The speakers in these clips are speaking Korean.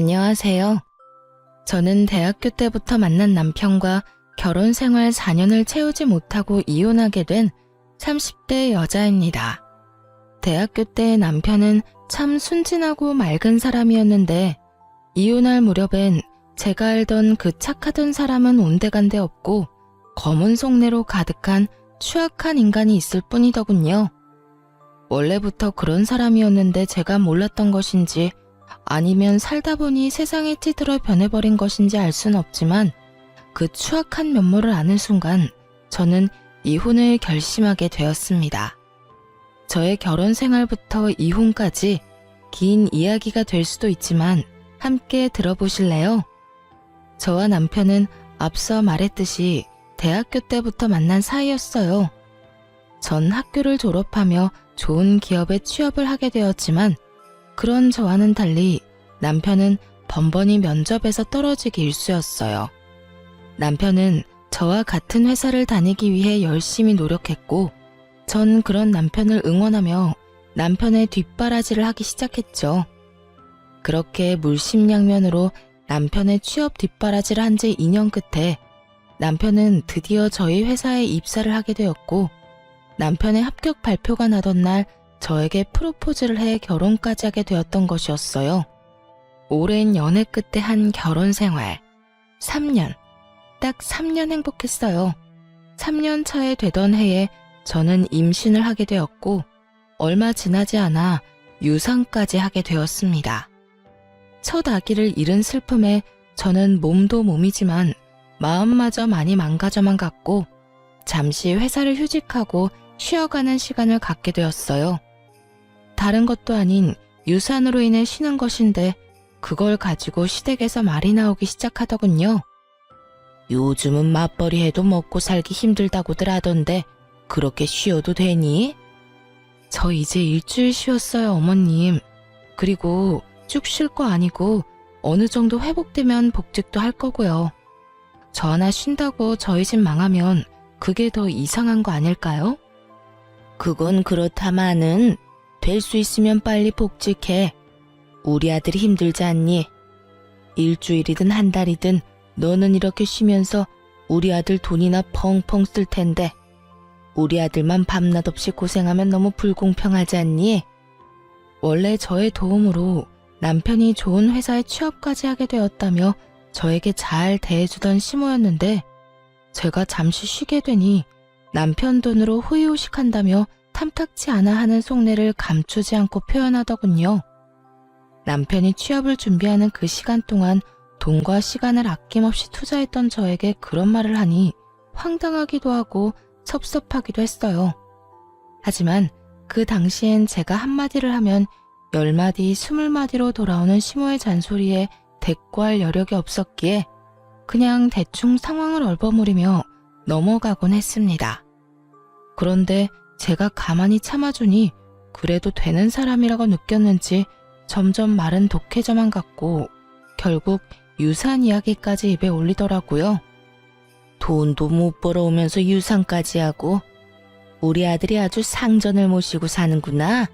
안녕하세요. 저는 대학교 때부터 만난 남편과 결혼 생활 4년을 채우지 못하고 이혼하게 된 30대 여자입니다. 대학교 때 남편은 참 순진하고 맑은 사람이었는데 이혼할 무렵엔 제가 알던 그 착하던 사람은 온데간데 없고 검은 속내로 가득한 추악한 인간이 있을 뿐이더군요. 원래부터 그런 사람이었는데 제가 몰랐던 것인지 아니면 살다 보니 세상에 찌들어 변해버린 것인지 알 순 없지만 그 추악한 면모를 아는 순간 저는 이혼을 결심하게 되었습니다. 저의 결혼 생활부터 이혼까지 긴 이야기가 될 수도 있지만 함께 들어보실래요? 저와 남편은 앞서 말했듯이 대학교 때부터 만난 사이였어요. 전 학교를 졸업하며 좋은 기업에 취업을 하게 되었지만 그런 저와는 달리 남편은 번번이 면접에서 떨어지기 일쑤였어요. 남편은 저와 같은 회사를 다니기 위해 열심히 노력했고 전 그런 남편을 응원하며 남편의 뒷바라지를 하기 시작했죠. 그렇게 물심양면으로 남편의 취업 뒷바라지를 한 지 2년 끝에 남편은 드디어 저희 회사에 입사를 하게 되었고 남편의 합격 발표가 나던 날 저에게 프로포즈를 해 결혼까지 하게 되었던 것이었어요. 오랜 연애 끝에 한 결혼 생활. 3년. 딱 3년 행복했어요. 3년 차에 되던 해에 저는 임신을 하게 되었고 얼마 지나지 않아 유산까지 하게 되었습니다. 첫 아기를 잃은 슬픔에 저는 몸도 몸이지만 마음마저 많이 망가져만 갔고 잠시 회사를 휴직하고 쉬어가는 시간을 갖게 되었어요. 다른 것도 아닌 유산으로 인해 쉬는 것인데 그걸 가지고 시댁에서 말이 나오기 시작하더군요. 요즘은 맞벌이 해도 먹고 살기 힘들다고들 하던데 그렇게 쉬어도 되니? 저 이제 일주일 쉬었어요, 어머님. 그리고 쭉 쉴 거 아니고 어느 정도 회복되면 복직도 할 거고요. 저 하나 쉰다고 저희 집 망하면 그게 더 이상한 거 아닐까요? 그건 그렇다마는 될 수 있으면 빨리 복직해. 우리 아들이 힘들지 않니? 일주일이든 한 달이든 너는 이렇게 쉬면서 우리 아들 돈이나 펑펑 쓸 텐데 우리 아들만 밤낮 없이 고생하면 너무 불공평하지 않니? 원래 저의 도움으로 남편이 좋은 회사에 취업까지 하게 되었다며 저에게 잘 대해주던 시모였는데 제가 잠시 쉬게 되니 남편 돈으로 호의호식한다며 탐탁치 않아 하는 속내를 감추지 않고 표현하더군요. 남편이 취업을 준비하는 그 시간 동안 돈과 시간을 아낌없이 투자했던 저에게 그런 말을 하니 황당하기도 하고 섭섭하기도 했어요. 하지만 그 당시엔 제가 한마디를 하면 10마디, 20마디로 돌아오는 시모의 잔소리에 대꾸할 여력이 없었기에 그냥 대충 상황을 얼버무리며 넘어가곤 했습니다. 그런데 제가 가만히 참아주니 그래도 되는 사람이라고 느꼈는지 점점 말은 독해져만 갔고 결국 유산 이야기까지 입에 올리더라고요. 돈도 못 벌어오면서 유산까지 하고 우리 아들이 아주 상전을 모시고 사는구나.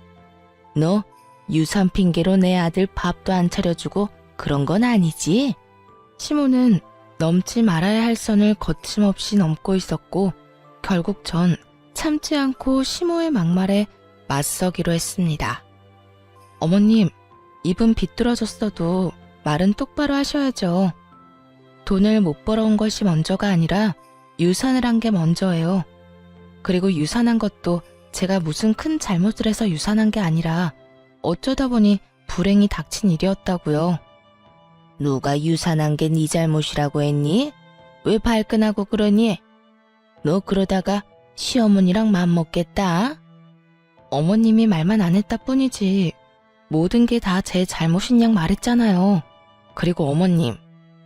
너 유산 핑계로 내 아들 밥도 안 차려주고 그런 건 아니지? 시모는 넘지 말아야 할 선을 거침없이 넘고 있었고 결국 전 참지 않고 시모의 막말에 맞서기로 했습니다. 어머님, 입은 비뚤어졌어도 말은 똑바로 하셔야죠. 돈을 못 벌어온 것이 먼저가 아니라 유산을 한 게 먼저예요. 그리고 유산한 것도 제가 무슨 큰 잘못을 해서 유산한 게 아니라 어쩌다 보니 불행이 닥친 일이었다고요. 누가 유산한 게 네 잘못이라고 했니? 왜 발끈하고 그러니? 너 그러다가 시어머니랑 맘먹겠다. 어머님이 말만 안 했다 뿐이지 모든 게 다 제 잘못인 양 말했잖아요. 그리고 어머님,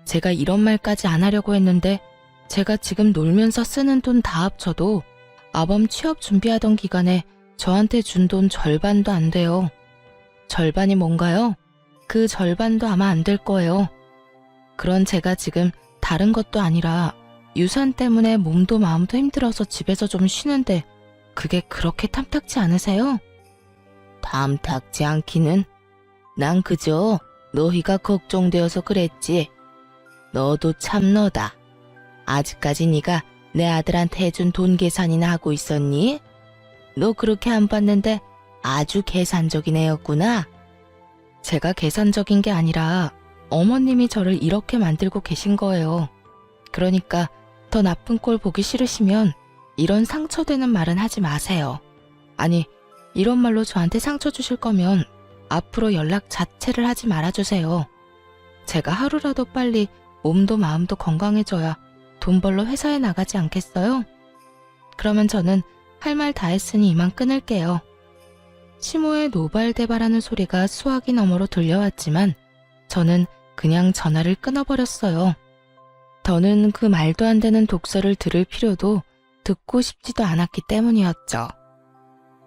제가 이런 말까지 안 하려고 했는데 제가 지금 놀면서 쓰는 돈 다 합쳐도 아범 취업 준비하던 기간에 저한테 준 돈 절반도 안 돼요. 절반이 뭔가요? 그 절반도 아마 안 될 거예요. 그런 제가 지금 다른 것도 아니라 유산 때문에 몸도 마음도 힘들어서 집에서 좀 쉬는데 그게 그렇게 탐탁지 않으세요? 탐탁지 않기는 난 그저 너희가 걱정되어서 그랬지. 너도 참 너다. 아직까지 네가 내 아들한테 해준 돈 계산이나 하고 있었니? 너 그렇게 안 봤는데 아주 계산적인 애였구나. 제가 계산적인 게 아니라 어머님이 저를 이렇게 만들고 계신 거예요. 그러니까 더 나쁜 꼴 보기 싫으시면 이런 상처되는 말은 하지 마세요. 아니, 이런 말로 저한테 상처 주실 거면 앞으로 연락 자체를 하지 말아주세요. 제가 하루라도 빨리 몸도 마음도 건강해져야 돈 벌러 회사에 나가지 않겠어요? 그러면 저는 할 말 다 했으니 이만 끊을게요. 시모의 노발대발하는 소리가 수화기 너머로 들려왔지만 저는 그냥 전화를 끊어버렸어요. 더는 그 말도 안 되는 독설을 들을 필요도 듣고 싶지도 않았기 때문이었죠.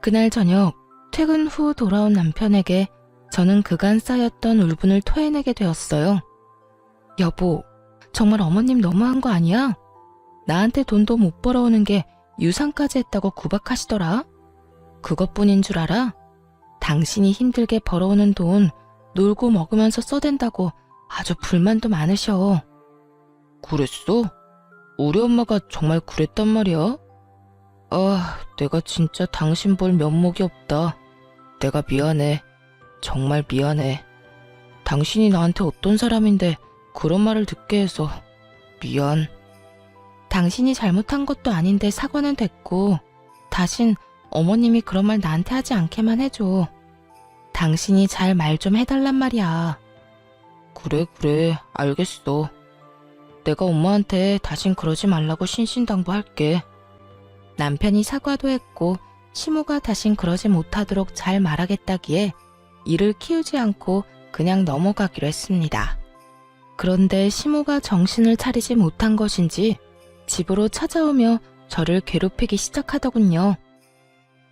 그날 저녁 퇴근 후 돌아온 남편에게 저는 그간 쌓였던 울분을 토해내게 되었어요. 여보, 정말 어머님 너무한 거 아니야? 나한테 돈도 못 벌어오는 게 유산까지 했다고 구박하시더라. 그것뿐인 줄 알아? 당신이 힘들게 벌어오는 돈 놀고 먹으면서 써댄다고 아주 불만도 많으셔. 그랬어? 우리 엄마가 정말 그랬단 말이야? 아, 내가 진짜 당신 볼 면목이 없다. 내가 미안해. 정말 미안해. 당신이 나한테 어떤 사람인데 그런 말을 듣게 해서 미안. 당신이 잘못한 것도 아닌데 사과는 됐고 다신 어머님이 그런 말 나한테 하지 않게만 해줘. 당신이 잘 말 좀 해달란 말이야. 그래, 알겠어. 내가 엄마한테 다신 그러지 말라고 신신당부할게. 남편이 사과도 했고 시모가 다신 그러지 못하도록 잘 말하겠다기에 이를 키우지 않고 그냥 넘어가기로 했습니다. 그런데 시모가 정신을 차리지 못한 것인지 집으로 찾아오며 저를 괴롭히기 시작하더군요.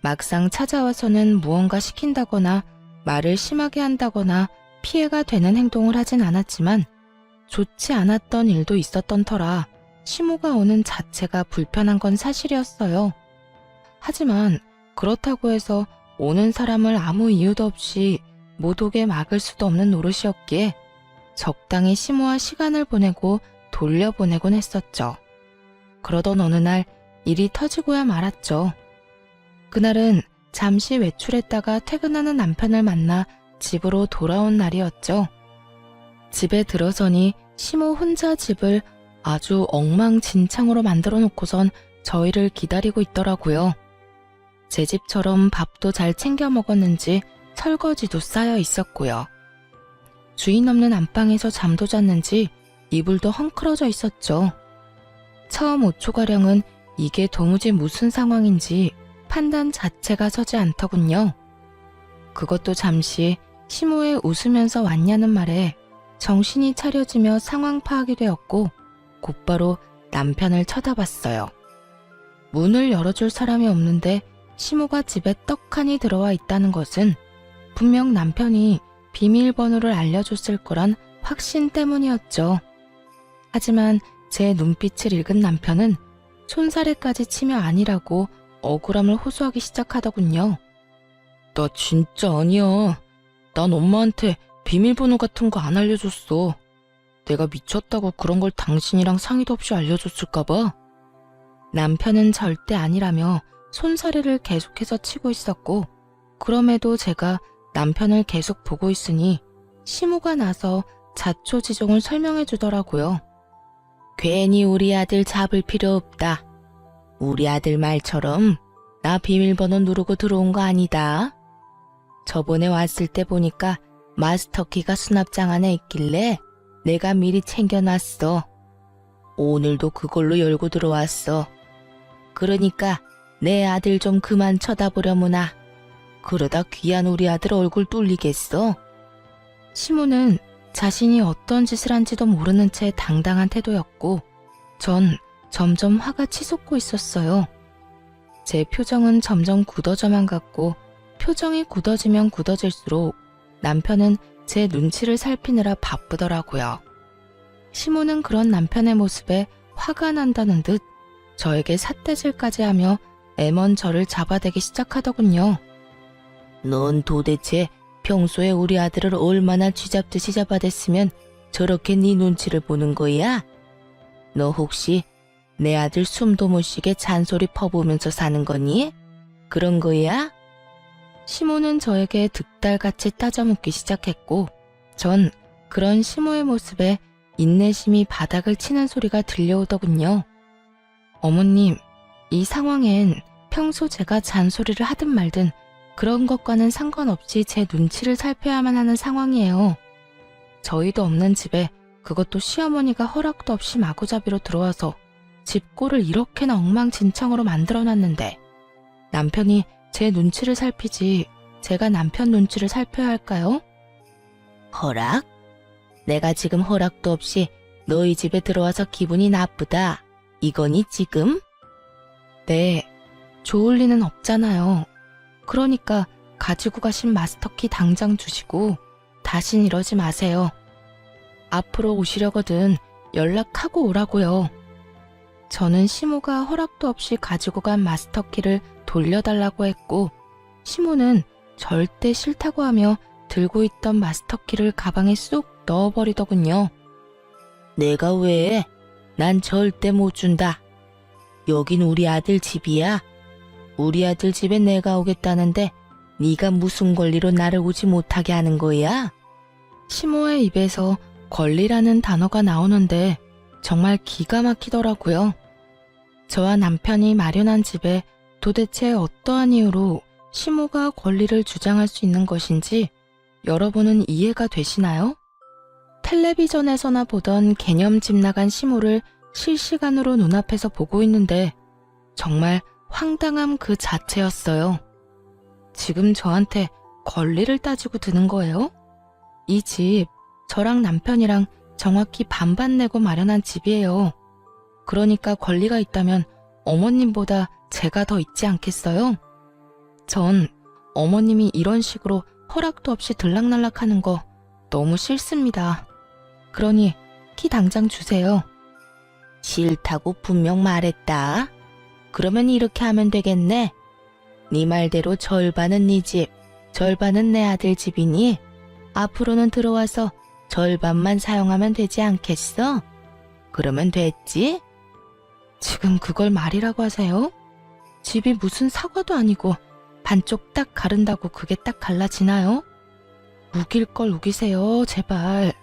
막상 찾아와서는 무언가 시킨다거나 말을 심하게 한다거나 피해가 되는 행동을 하진 않았지만 좋지 않았던 일도 있었던 터라 시모가 오는 자체가 불편한 건 사실이었어요. 하지만 그렇다고 해서 오는 사람을 아무 이유도 없이 못 오게 막을 수도 없는 노릇이었기에 적당히 시모와 시간을 보내고 돌려보내곤 했었죠. 그러던 어느 날 일이 터지고야 말았죠. 그날은 잠시 외출했다가 퇴근하는 남편을 만나 집으로 돌아온 날이었죠. 집에 들어서니 시모 혼자 집을 아주 엉망진창으로 만들어 놓고선 저희를 기다리고 있더라고요. 제 집처럼 밥도 잘 챙겨 먹었는지 설거지도 쌓여 있었고요. 주인 없는 안방에서 잠도 잤는지 이불도 헝클어져 있었죠. 처음 5초가량은 이게 도무지 무슨 상황인지 판단 자체가 서지 않더군요. 그것도 잠시 시모의 웃으면서 왔냐는 말에 정신이 차려지며 상황 파악이 되었고 곧바로 남편을 쳐다봤어요. 문을 열어줄 사람이 없는데 시모가 집에 떡하니 들어와 있다는 것은 분명 남편이 비밀번호를 알려줬을 거란 확신 때문이었죠. 하지만 제 눈빛을 읽은 남편은 손사래까지 치며 아니라고 억울함을 호소하기 시작하더군요. 나 진짜 아니야. 난 엄마한테 비밀번호 같은 거 안 알려줬어. 내가 미쳤다고 그런 걸 당신이랑 상의도 없이 알려줬을까봐. 남편은 절대 아니라며 손사래를 계속해서 치고 있었고 그럼에도 제가 남편을 계속 보고 있으니 시모가 나서 자초지종을 설명해 주더라고요. 괜히 우리 아들 잡을 필요 없다. 우리 아들 말처럼 나 비밀번호 누르고 들어온 거 아니다. 저번에 왔을 때 보니까 마스터키가 수납장 안에 있길래 내가 미리 챙겨놨어. 오늘도 그걸로 열고 들어왔어. 그러니까 내 아들 좀 그만 쳐다보려무나. 그러다 귀한 우리 아들 얼굴 뚫리겠어. 시모는 자신이 어떤 짓을 한지도 모르는 채 당당한 태도였고 전 점점 화가 치솟고 있었어요. 제 표정은 점점 굳어져만 갔고 표정이 굳어지면 굳어질수록 남편은 제 눈치를 살피느라 바쁘더라고요. 시모는 그런 남편의 모습에 화가 난다는 듯 저에게 삿대질까지 하며 애먼 저를 잡아대기 시작하더군요. 넌 도대체 평소에 우리 아들을 얼마나 쥐잡듯이 잡아댔으면 저렇게 네 눈치를 보는 거야? 너 혹시 내 아들 숨도 못 쉬게 잔소리 퍼부으면서 사는 거니? 그런 거야? 시모는 저에게 득달같이 따져묻기 시작했고 전 그런 시모의 모습에 인내심이 바닥을 치는 소리가 들려오더군요. 어머님, 이 상황엔 평소 제가 잔소리를 하든 말든 그런 것과는 상관없이 제 눈치를 살펴야만 하는 상황이에요. 저희도 없는 집에 그것도 시어머니가 허락도 없이 마구잡이로 들어와서 집 꼴을 이렇게나 엉망진창으로 만들어놨는데 남편이 제 눈치를 살피지 제가 남편 눈치를 살펴야 할까요? 허락? 내가 지금 허락도 없이 너희 집에 들어와서 기분이 나쁘다. 이거니 지금? 네, 좋을 리는 없잖아요. 그러니까 가지고 가신 마스터키 당장 주시고 다신 이러지 마세요. 앞으로 오시려거든 연락하고 오라고요. 저는 시모가 허락도 없이 가지고 간 마스터키를 돌려달라고 했고 시모는 절대 싫다고 하며 들고 있던 마스터키를 가방에 쏙 넣어버리더군요. 내가 왜? 난 절대 못 준다. 여긴 우리 아들 집이야. 우리 아들 집에 내가 오겠다는데 네가 무슨 권리로 나를 오지 못하게 하는 거야? 시모의 입에서 권리라는 단어가 나오는데 정말 기가 막히더라고요. 저와 남편이 마련한 집에 도대체 어떠한 이유로 시모가 권리를 주장할 수 있는 것인지 여러분은 이해가 되시나요? 텔레비전에서나 보던 개념집 나간 시모를 실시간으로 눈앞에서 보고 있는데 정말 황당함 그 자체였어요. 지금 저한테 권리를 따지고 드는 거예요? 이 집 저랑 남편이랑 정확히 반반 내고 마련한 집이에요. 그러니까 권리가 있다면 어머님보다 제가 더 있지 않겠어요? 전 어머님이 이런 식으로 허락도 없이 들락날락하는 거 너무 싫습니다. 그러니 키 당장 주세요. 싫다고 분명 말했다. 그러면 이렇게 하면 되겠네. 네 말대로 절반은 네 집, 절반은 내 아들 집이니 앞으로는 들어와서 절반만 사용하면 되지 않겠어? 그러면 됐지? 지금 그걸 말이라고 하세요? 집이 무슨 사과도 아니고 반쪽 딱 가른다고 그게 딱 갈라지나요? 우길 걸 우기세요, 제발.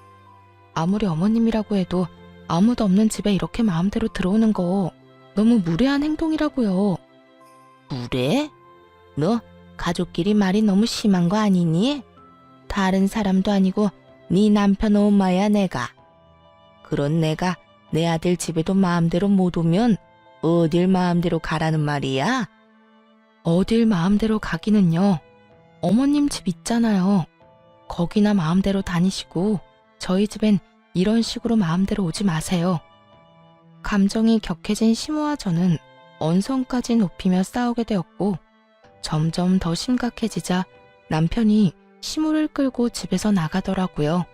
아무리 어머님이라고 해도 아무도 없는 집에 이렇게 마음대로 들어오는 거 너무 무례한 행동이라고요. 무례? 너 가족끼리 말이 너무 심한 거 아니니? 다른 사람도 아니고 네 남편 엄마야 내가. 그런 내가 내 아들 집에도 마음대로 못 오면 어딜 마음대로 가라는 말이야? 어딜 마음대로 가기는요. 어머님 집 있잖아요. 거기나 마음대로 다니시고 저희 집엔 이런 식으로 마음대로 오지 마세요. 감정이 격해진 시모와 저는 언성까지 높이며 싸우게 되었고 점점 더 심각해지자 남편이 시모를 끌고 집에서 나가더라고요.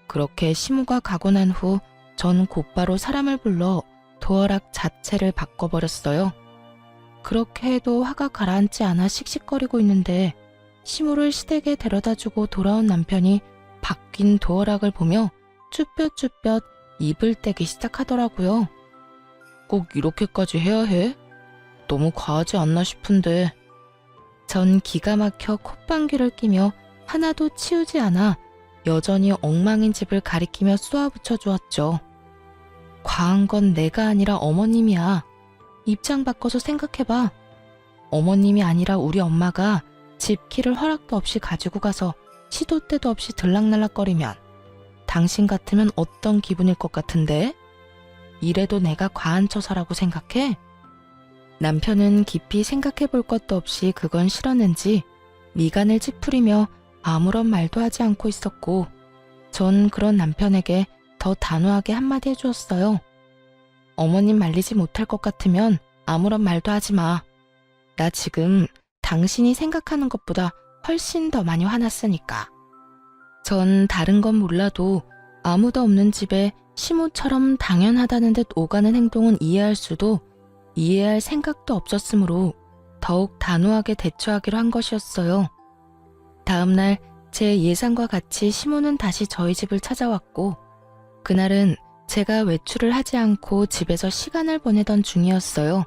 그렇게 시모가 가고 난 후 전 곧바로 사람을 불러 도어락 자체를 바꿔버렸어요. 그렇게 해도 화가 가라앉지 않아 씩씩거리고 있는데 시모를 시댁에 데려다주고 돌아온 남편이 바뀐 도어락을 보며 쭈뼛쭈뼛 입을 떼기 시작하더라고요. 꼭 이렇게까지 해야 해? 너무 과하지 않나 싶은데. 전 기가 막혀 콧방귀를 끼며 하나도 치우지 않아 여전히 엉망인 집을 가리키며 쏘아붙여 주었죠. 과한 건 내가 아니라 어머님이야. 입장 바꿔서 생각해봐. 어머님이 아니라 우리 엄마가 집 키를 허락도 없이 가지고 가서 시도 때도 없이 들락날락거리면 당신 같으면 어떤 기분일 것 같은데? 이래도 내가 과한 처사라고 생각해? 남편은 깊이 생각해 볼 것도 없이 그건 싫었는지 미간을 찌푸리며 아무런 말도 하지 않고 있었고 전 그런 남편에게 더 단호하게 한마디 해주었어요. 어머님 말리지 못할 것 같으면 아무런 말도 하지 마. 나 지금 당신이 생각하는 것보다 훨씬 더 많이 화났으니까. 전 다른 건 몰라도 아무도 없는 집에 시모처럼 당연하다는 듯 오가는 행동은 이해할 수도 이해할 생각도 없었으므로 더욱 단호하게 대처하기로 한 것이었어요. 다음날 제 예상과 같이 시모는 다시 저희 집을 찾아왔고, 그날은 제가 외출을 하지 않고 집에서 시간을 보내던 중이었어요.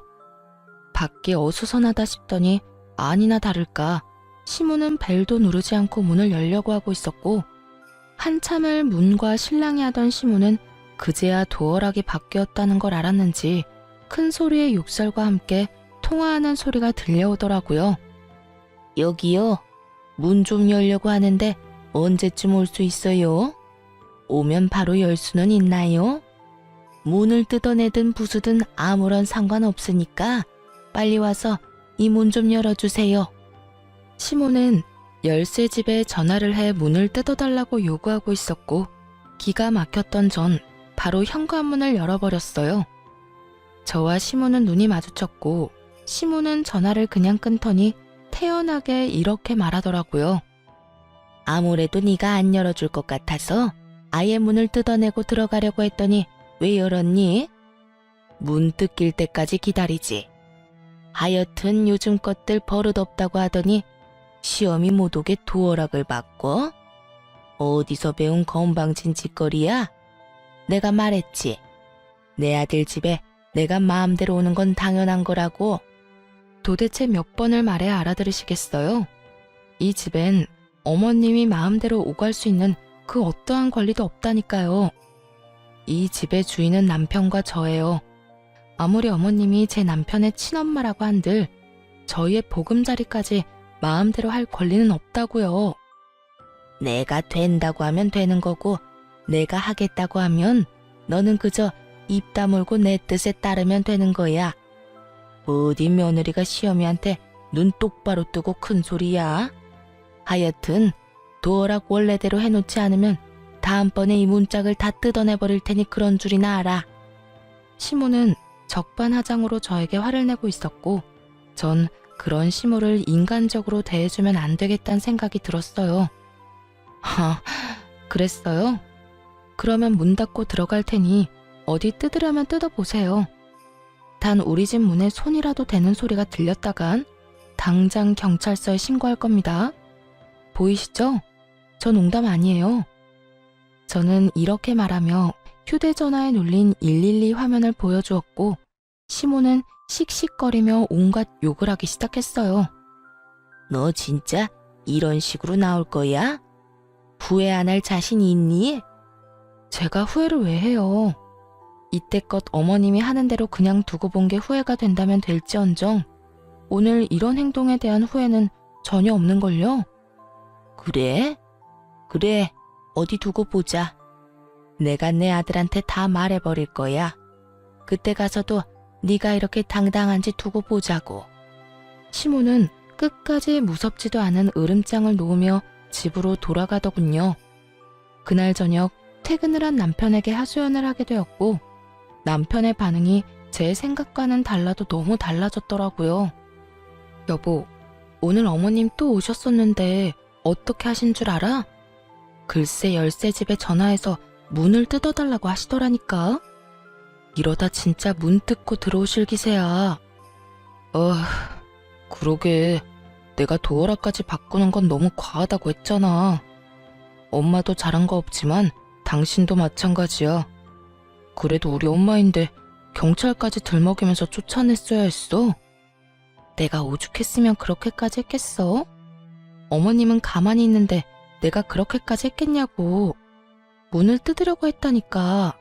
밖이 어수선하다 싶더니 아니나 다를까 시모는 벨도 누르지 않고 문을 열려고 하고 있었고, 한참을 문과 실랑이 하던 시모는 그제야 도어락이 바뀌었다는 걸 알았는지 큰 소리의 욕설과 함께 통화하는 소리가 들려오더라고요. 여기요. 문 좀 열려고 하는데 언제쯤 올 수 있어요? 오면 바로 열 수는 있나요? 문을 뜯어내든 부수든 아무런 상관없으니까 빨리 와서 이 문 좀 열어주세요. 시모는 열쇠집에 전화를 해 문을 뜯어달라고 요구하고 있었고, 기가 막혔던 전 바로 현관문을 열어버렸어요. 저와 시모는 눈이 마주쳤고, 시모는 전화를 그냥 끊더니 태연하게 이렇게 말하더라고요. 아무래도 네가 안 열어줄 것 같아서 아예 문을 뜯어내고 들어가려고 했더니 왜 열었니? 문 뜯길 때까지 기다리지. 하여튼 요즘 것들 버릇없다고 하더니 시험이 못 오게 도어락을 바꿔? 어디서 배운 건방진 짓거리야? 내가 말했지. 내 아들 집에 내가 마음대로 오는 건 당연한 거라고. 도대체 몇 번을 말해야 알아들으시겠어요? 이 집엔 어머님이 마음대로 오갈 수 있는 그 어떠한 권리도 없다니까요. 이 집의 주인은 남편과 저예요. 아무리 어머님이 제 남편의 친엄마라고 한들 저희의 보금자리까지 마음대로 할 권리는 없다고요. 내가 된다고 하면 되는 거고, 내가 하겠다고 하면 너는 그저 입 다물고 내 뜻에 따르면 되는 거야. 어디 며느리가 시어미한테 눈 똑바로 뜨고 큰 소리야. 하여튼 도어락 원래대로 해놓지 않으면 다음번에 이 문짝을 다 뜯어내버릴 테니 그런 줄이나 알아. 시모는 적반하장으로 저에게 화를 내고 있었고, 전 그런 시모를 인간적으로 대해주면 안 되겠다는 생각이 들었어요. 그랬어요? 그러면 문 닫고 들어갈 테니 어디 뜯으려면 뜯어보세요. 단 우리 집 문에 손이라도 대는 소리가 들렸다간 당장 경찰서에 신고할 겁니다. 보이시죠? 저 농담 아니에요. 저는 이렇게 말하며 휴대전화에 눌린 112 화면을 보여주었고, 시모는 씩씩거리며 온갖 욕을 하기 시작했어요. 너 진짜 이런 식으로 나올 거야? 후회 안 할 자신이 있니? 제가 후회를 왜 해요? 이때껏 어머님이 하는 대로 그냥 두고 본 게 후회가 된다면 될지언정 오늘 이런 행동에 대한 후회는 전혀 없는걸요? 그래? 그래, 어디 두고 보자. 내가 내 아들한테 다 말해버릴 거야. 그때 가서도 네가 이렇게 당당한지 두고 보자고. 시모는 끝까지 무섭지도 않은 으름장을 놓으며 집으로 돌아가더군요. 그날 저녁 퇴근을 한 남편에게 하소연을 하게 되었고, 남편의 반응이 제 생각과는 달라도 너무 달라졌더라고요. 여보, 오늘 어머님 또 오셨었는데 어떻게 하신 줄 알아? 글쎄 열쇠집에 전화해서 문을 뜯어달라고 하시더라니까. 이러다 진짜 문 뜯고 들어오실 기세야. 그러게 내가 도어락까지 바꾸는 건 너무 과하다고 했잖아. 엄마도 잘한 거 없지만 당신도 마찬가지야. 그래도 우리 엄마인데 경찰까지 들먹이면서 쫓아냈어야 했어. 내가 오죽했으면 그렇게까지 했겠어? 어머님은 가만히 있는데 내가 그렇게까지 했겠냐고. 문을 뜯으려고 했다니까.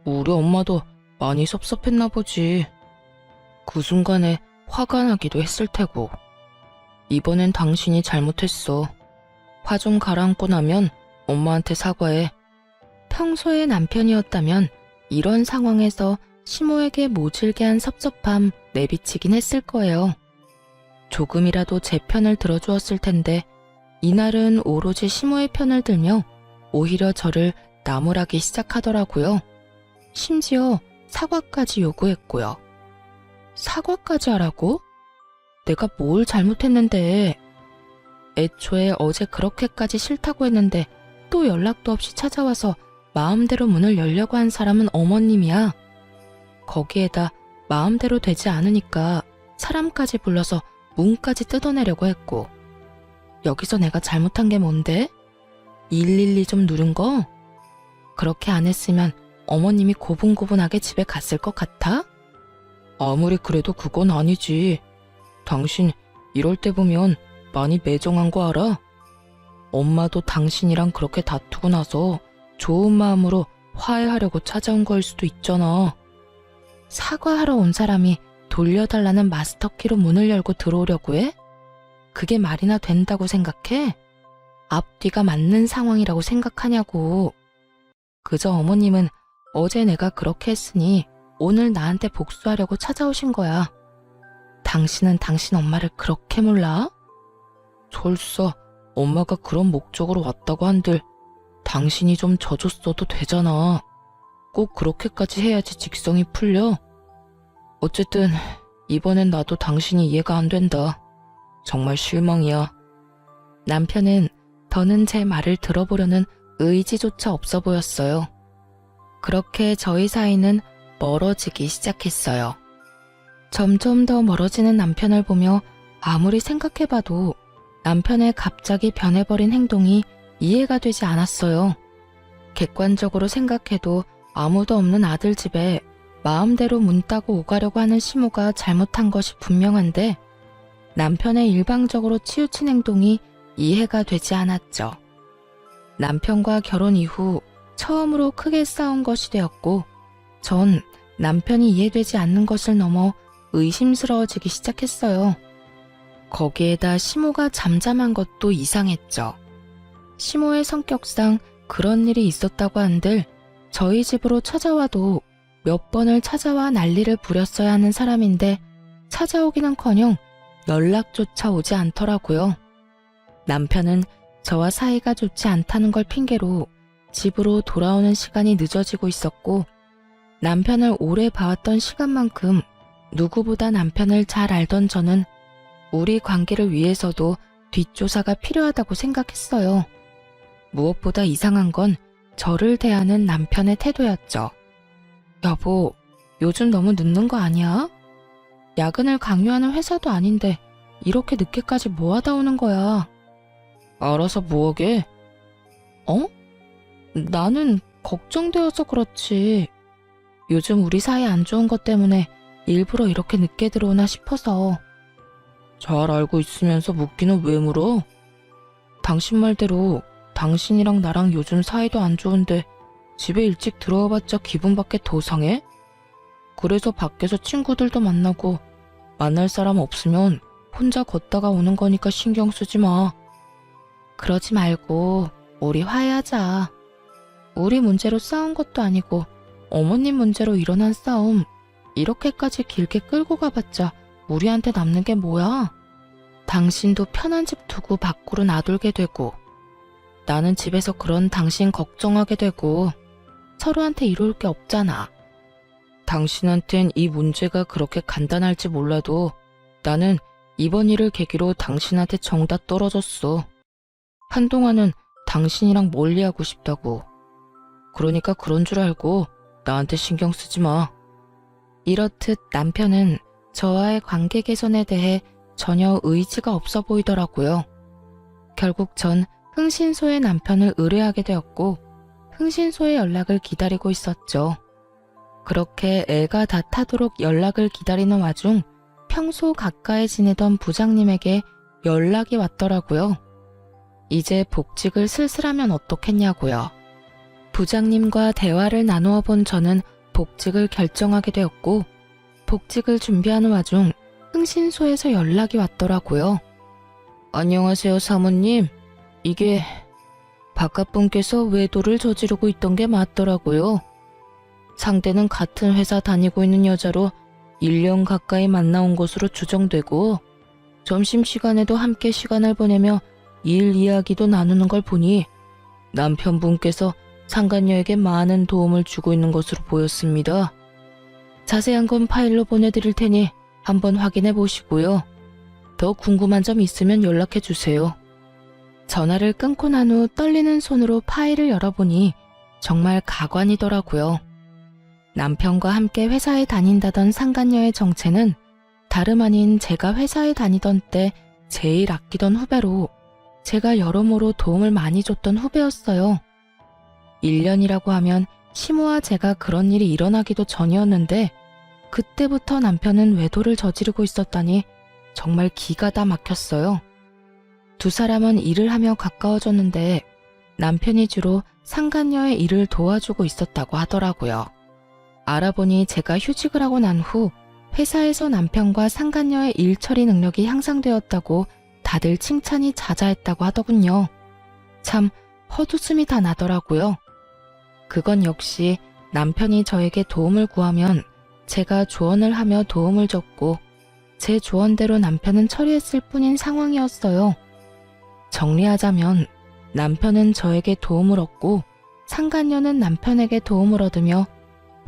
우리 엄마도 많이 섭섭했나 보지. 그 순간에 화가 나기도 했을 테고. 이번엔 당신이 잘못했어. 화 좀 가라앉고 나면 엄마한테 사과해. 평소의 남편이었다면 이런 상황에서 시모에게 모질게 한 섭섭함 내비치긴 했을 거예요. 조금이라도 제 편을 들어주었을 텐데 이날은 오로지 시모의 편을 들며 오히려 저를 나무라기 시작하더라고요. 심지어 사과까지 요구했고요. 사과까지 하라고? 내가 뭘 잘못했는데. 애초에 어제 그렇게까지 싫다고 했는데 또 연락도 없이 찾아와서 마음대로 문을 열려고 한 사람은 어머님이야. 거기에다 마음대로 되지 않으니까 사람까지 불러서 문까지 뜯어내려고 했고. 여기서 내가 잘못한 게 뭔데? 112 좀 누른 거? 그렇게 안 했으면 어머님이 고분고분하게 집에 갔을 것 같아? 아무리 그래도 그건 아니지. 당신 이럴 때 보면 많이 매정한 거 알아? 엄마도 당신이랑 그렇게 다투고 나서 좋은 마음으로 화해하려고 찾아온 거일 수도 있잖아. 사과하러 온 사람이 돌려달라는 마스터키로 문을 열고 들어오려고 해? 그게 말이나 된다고 생각해? 앞뒤가 맞는 상황이라고 생각하냐고. 그저 어머님은 어제 내가 그렇게 했으니 오늘 나한테 복수하려고 찾아오신 거야. 당신은 당신 엄마를 그렇게 몰라? 설사 엄마가 그런 목적으로 왔다고 한들 당신이 좀 져줬어도 되잖아. 꼭 그렇게까지 해야지 직성이 풀려. 어쨌든 이번엔 나도 당신이 이해가 안 된다. 정말 실망이야. 남편은 더는 제 말을 들어보려는 의지조차 없어 보였어요. 그렇게 저희 사이는 멀어지기 시작했어요. 점점 더 멀어지는 남편을 보며 아무리 생각해봐도 남편의 갑자기 변해버린 행동이 이해가 되지 않았어요. 객관적으로 생각해도 아무도 없는 아들 집에 마음대로 문 따고 오가려고 하는 시모가 잘못한 것이 분명한데 남편의 일방적으로 치우친 행동이 이해가 되지 않았죠. 남편과 결혼 이후 처음으로 크게 싸운 것이 되었고 전 남편이 이해되지 않는 것을 넘어 의심스러워지기 시작했어요. 거기에다 시모가 잠잠한 것도 이상했죠. 시모의 성격상 그런 일이 있었다고 한들 저희 집으로 찾아와도 몇 번을 찾아와 난리를 부렸어야 하는 사람인데 찾아오기는커녕 연락조차 오지 않더라고요. 남편은 저와 사이가 좋지 않다는 걸 핑계로 집으로 돌아오는 시간이 늦어지고 있었고 남편을 오래 봐왔던 시간만큼 누구보다 남편을 잘 알던 저는 우리 관계를 위해서도 뒷조사가 필요하다고 생각했어요. 무엇보다 이상한 건 저를 대하는 남편의 태도였죠. 여보, 요즘 너무 늦는 거 아니야? 야근을 강요하는 회사도 아닌데 이렇게 늦게까지 뭐 하다 오는 거야? 알아서 뭐하게? 어? 나는 걱정되어서 그렇지. 요즘 우리 사이 안 좋은 것 때문에 일부러 이렇게 늦게 들어오나 싶어서. 잘 알고 있으면서 묻기는 왜 물어? 당신 말대로 당신이랑 나랑 요즘 사이도 안 좋은데 집에 일찍 들어와봤자 기분밖에 더 상해? 그래서 밖에서 친구들도 만나고 만날 사람 없으면 혼자 걷다가 오는 거니까 신경 쓰지 마. 그러지 말고 우리 화해하자. 우리 문제로 싸운 것도 아니고 어머님 문제로 일어난 싸움 이렇게까지 길게 끌고 가봤자 우리한테 남는 게 뭐야? 당신도 편한 집 두고 밖으로 나돌게 되고 나는 집에서 그런 당신 걱정하게 되고 서로한테 이로울 게 없잖아. 당신한텐 이 문제가 그렇게 간단할지 몰라도 나는 이번 일을 계기로 당신한테 정다 떨어졌어. 한동안은 당신이랑 멀리하고 싶다고. 그러니까 그런 줄 알고 나한테 신경 쓰지 마. 이렇듯 남편은 저와의 관계 개선에 대해 전혀 의지가 없어 보이더라고요. 결국 전 흥신소의 남편을 의뢰하게 되었고 흥신소의 연락을 기다리고 있었죠. 그렇게 애가 다 타도록 연락을 기다리는 와중 평소 가까이 지내던 부장님에게 연락이 왔더라고요. 이제 복직을 슬슬하면 어떻겠냐고요. 부장님과 대화를 나누어 본 저는 복직을 결정하게 되었고 복직을 준비하는 와중 흥신소에서 연락이 왔더라고요. 안녕하세요 사모님. 이게 바깥분께서 외도를 저지르고 있던 게 맞더라고요. 상대는 같은 회사 다니고 있는 여자로 1년 가까이 만나온 것으로 추정되고 점심시간에도 함께 시간을 보내며 일 이야기도 나누는 걸 보니 남편분께서 상간녀에게 많은 도움을 주고 있는 것으로 보였습니다. 자세한 건 파일로 보내드릴 테니 한번 확인해 보시고요. 더 궁금한 점 있으면 연락해 주세요. 전화를 끊고 난 후 떨리는 손으로 파일을 열어보니 정말 가관이더라고요. 남편과 함께 회사에 다닌다던 상간녀의 정체는 다름 아닌 제가 회사에 다니던 때 제일 아끼던 후배로 제가 여러모로 도움을 많이 줬던 후배였어요. 1년이라고 하면 시모와 제가 그런 일이 일어나기도 전이었는데 그때부터 남편은 외도를 저지르고 있었다니 정말 기가 다 막혔어요. 두 사람은 일을 하며 가까워졌는데 남편이 주로 상간녀의 일을 도와주고 있었다고 하더라고요. 알아보니 제가 휴직을 하고 난 후 회사에서 남편과 상간녀의 일 처리 능력이 향상되었다고 다들 칭찬이 자자했다고 하더군요. 참 헛웃음이 다 나더라고요. 그건 역시 남편이 저에게 도움을 구하면 제가 조언을 하며 도움을 줬고 제 조언대로 남편은 처리했을 뿐인 상황이었어요. 정리하자면 남편은 저에게 도움을 얻고 상간녀는 남편에게 도움을 얻으며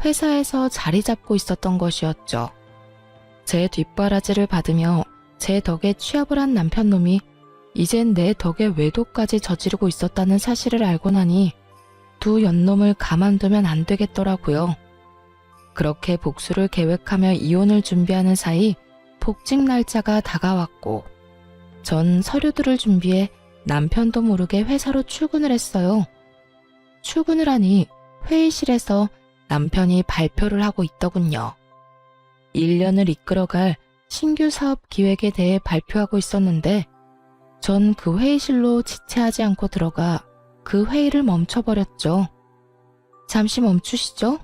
회사에서 자리 잡고 있었던 것이었죠. 제 뒷바라지를 받으며 제 덕에 취업을 한 남편놈이 이젠 내 덕에 외도까지 저지르고 있었다는 사실을 알고 나니 두 연놈을 가만두면 안 되겠더라고요. 그렇게 복수를 계획하며 이혼을 준비하는 사이 복직 날짜가 다가왔고 전 서류들을 준비해 남편도 모르게 회사로 출근을 했어요. 출근을 하니 회의실에서 남편이 발표를 하고 있더군요. 1년을 이끌어갈 신규 사업 기획에 대해 발표하고 있었는데 전 그 회의실로 지체하지 않고 들어가 그 회의를 멈춰버렸죠. 잠시 멈추시죠?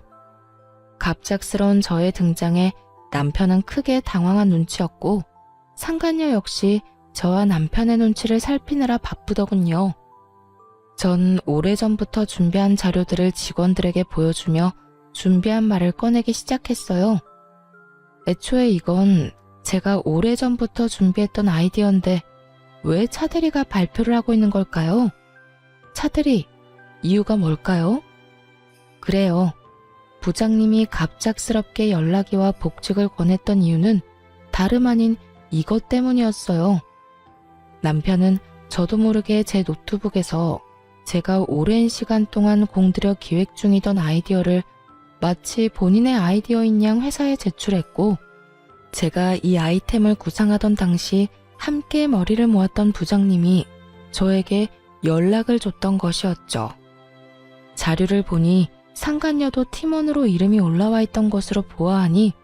갑작스러운 저의 등장에 남편은 크게 당황한 눈치였고 상간녀 역시 저와 남편의 눈치를 살피느라 바쁘더군요. 전 오래전부터 준비한 자료들을 직원들에게 보여주며 준비한 말을 꺼내기 시작했어요. 애초에 이건 제가 오래전부터 준비했던 아이디어인데 왜 차대리가 발표를 하고 있는 걸까요? 차대리, 이유가 뭘까요? 그래요. 부장님이 갑작스럽게 연락이 와 복직을 권했던 이유는 다름 아닌 이것 때문이었어요. 남편은 저도 모르게 제 노트북에서 제가 오랜 시간 동안 공들여 기획 중이던 아이디어를 마치 본인의 아이디어인 양 회사에 제출했고 제가 이 아이템을 구상하던 당시 함께 머리를 모았던 부장님이 저에게 연락을 줬던 것이었죠. 자료를 보니 상간녀도 팀원으로 이름이 올라와 있던 것으로 보아하니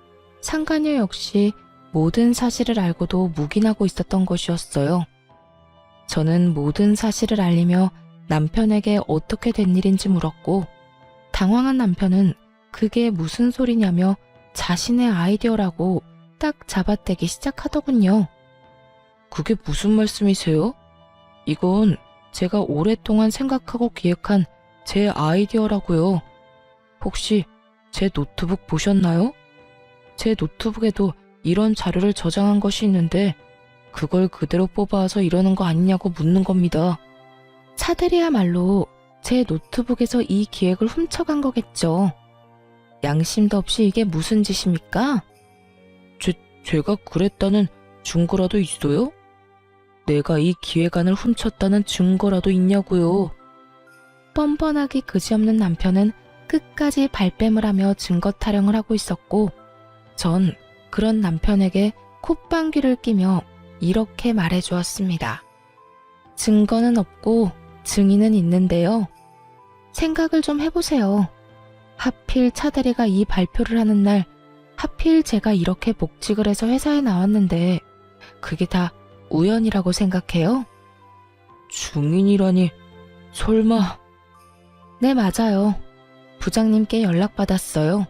상간녀 역시 모든 사실을 알고도 묵인하고 있었던 것이었어요. 저는 모든 사실을 알리며 남편에게 어떻게 된 일인지 물었고 당황한 남편은 그게 무슨 소리냐며 자신의 아이디어라고 딱 잡아떼기 시작하더군요. 그게 무슨 말씀이세요? 이건 제가 오랫동안 생각하고 기획한 제 아이디어라고요. 혹시 제 노트북 보셨나요? 제 노트북에도 이런 자료를 저장한 것이 있는데 그걸 그대로 뽑아와서 이러는 거 아니냐고 묻는 겁니다. 차대리야말로 제 노트북에서 이 기획을 훔쳐간 거겠죠. 양심도 없이 이게 무슨 짓입니까? 제가 그랬다는 증거라도 있어요? 내가 이 기획안을 훔쳤다는 증거라도 있냐고요. 뻔뻔하기 그지없는 남편은 끝까지 발뺌을 하며 증거 타령을 하고 있었고 전 그런 남편에게 콧방귀를 끼며 이렇게 말해주었습니다. 증거는 없고 증인은 있는데요. 생각을 좀 해보세요. 하필 차대리가 이 발표를 하는 날 하필 제가 이렇게 복직을 해서 회사에 나왔는데 그게 다 우연이라고 생각해요? 증인이라니 설마... 네, 맞아요. 부장님께 연락받았어요.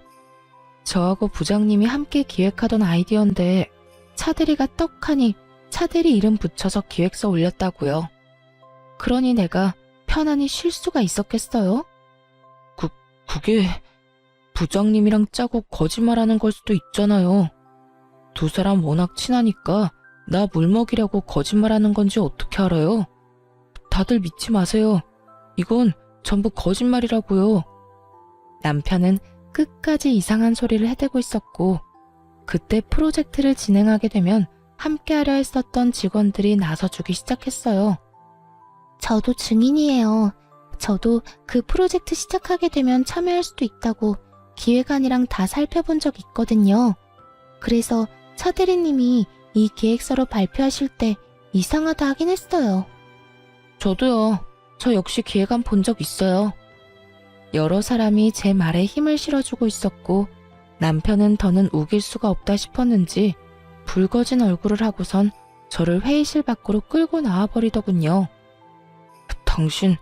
저하고 부장님이 함께 기획하던 아이디어인데 차대리가 떡하니 차대리 이름 붙여서 기획서 올렸다고요. 그러니 내가 편안히 쉴 수가 있었겠어요? 그게 부장님이랑 짜고 거짓말하는 걸 수도 있잖아요. 두 사람 워낙 친하니까 나 물먹이려고 거짓말하는 건지 어떻게 알아요? 다들 믿지 마세요. 이건 전부 거짓말이라고요. 남편은 끝까지 이상한 소리를 해대고 있었고 그때 프로젝트를 진행하게 되면 함께하려 했었던 직원들이 나서주기 시작했어요. 저도 증인이에요. 저도 그 프로젝트 시작하게 되면 참여할 수도 있다고 기획안이랑 다 살펴본 적 있거든요. 그래서 차 대리님이 이 기획서로 발표하실 때 이상하다 하긴 했어요. 저도요. 저 역시 기획안 본 적 있어요. 여러 사람이 제 말에 힘을 실어주고 있었고 남편은 더는 우길 수가 없다 싶었는지 붉어진 얼굴을 하고선 저를 회의실 밖으로 끌고 나와버리더군요. 당신,